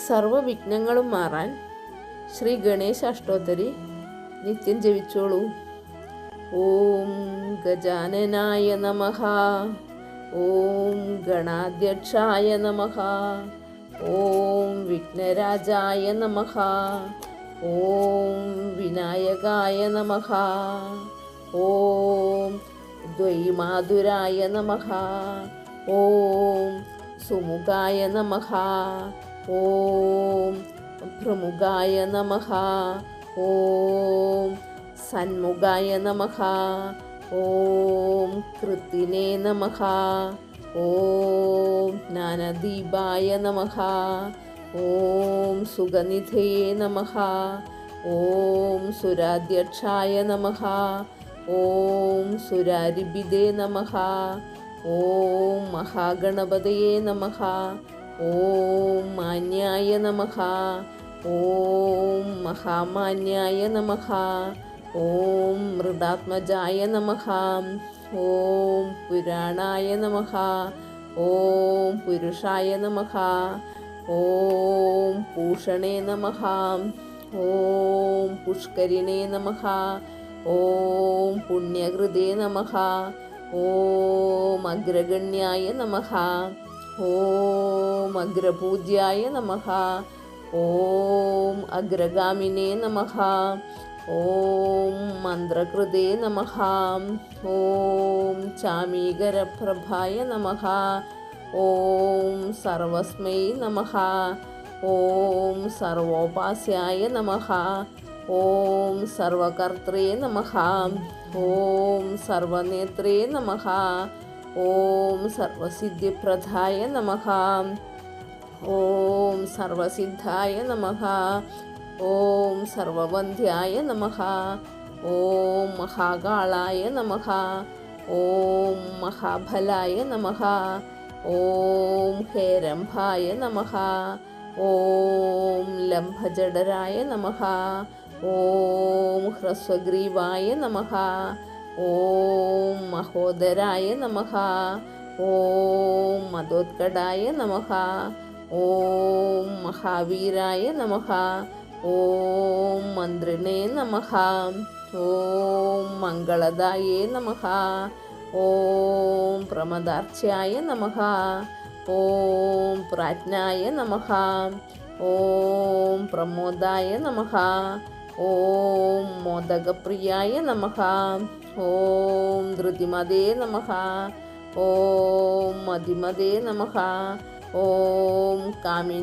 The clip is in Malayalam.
സർവവിഘ്നങ്ങളും മാറാൻ ശ്രീ ഗണേശ അഷ്ടോത്തരി നിത്യം ജപിച്ചോളൂ. ഓം ഗജാനനായ നമഃ. ഓം ഗണാധ്യക്ഷായ നമഃ. ഓം വിഘ്നരാജായ നമഃ. ഓം വിനായകായ നമഃ. ഓം ദ്വൈമാതുരായ നമഃ. ഓം സുമുഖായ നമഃ. ഓം ഭ്രമുഖായ നമഃ. ഓം സന്മുഖായ നമഃ. ഓം കൃത്തിനേ നമഃ. ഓം ജ്ഞാനദീപായ നമഃ. ഓം സുഗനിധയേ നമഃ. ഓം സുരാധ്യക്ഷായ നമഃ. ഓം സുരാരിബിദേ നമഃ. ഓം മഹാഗണപതയേ നമഃ. ഓം മാന്യായ നമഃ. ഓം മഹാമാന്യായ നമഃ. ഓം മൃഡാത്മജായ നമഃ. ഓം പുരാണായ നമഃ. ഓം പുരുഷായ നമഃ. ഓം പൂഷണേ നമഃ. ഓം പുഷ്കരിണേ നമഃ. ഓം പുണ്യകൃതേ നമഃ. ഓം അഗ്രഗണ്യായ നമഃ. ഓം അഗ്രപൂജ്യായ നമഃ. ഓം അഗ്രഗാമിനേ നമഃ. ഓം മന്ത്രകൃതേ നമഃ. ഓം ചാമീകരപ്രഭായ നമഃ. ഓം സർവസ്മൈ നമഃ. ഓം സർവോപാസ്യായ നമഃ. ഓം സർവകർത്രേ നമഃ. ഓം സർവനേത്രേ നമഃ. ഓം സർവസിദ്ധിപ്രദായ നമഃ. ഓം സർവസിദ്ധായ നമഃ. ഓം സർവവന്ധ്യായ നമഃ. ഓം മഹാകാളായ നമഃ. ഓം മഹാബലായ നമഃ. ഓം ഹേരംഭായ നമഃ. ഓം ലംഭജഠരായ നമഃ. ഓം ഹ്രസ്വഗ്രീവായ നമഃ. ഓം മഹോദരായ നമഃ. ഓം മദോത്കടായ നമഃ. ഓം മഹാവീരായ നമഃ. ഓം മന്ത്രിണേ നമഃ. ഓം മംഗളദായേ നമഃ. ഓം പ്രമദാർച്ച്യായ നമഃ. ഓം പ്രാജ്ഞായ നമഃ. ഓം പ്രമോദായ നമഃ. ഓം മോദകപ്രിയായ നമഃ. ഓം ധൃതിമതേ നമഃ. ഓം മതിമതേ നമഃ. ഓം കാമിനി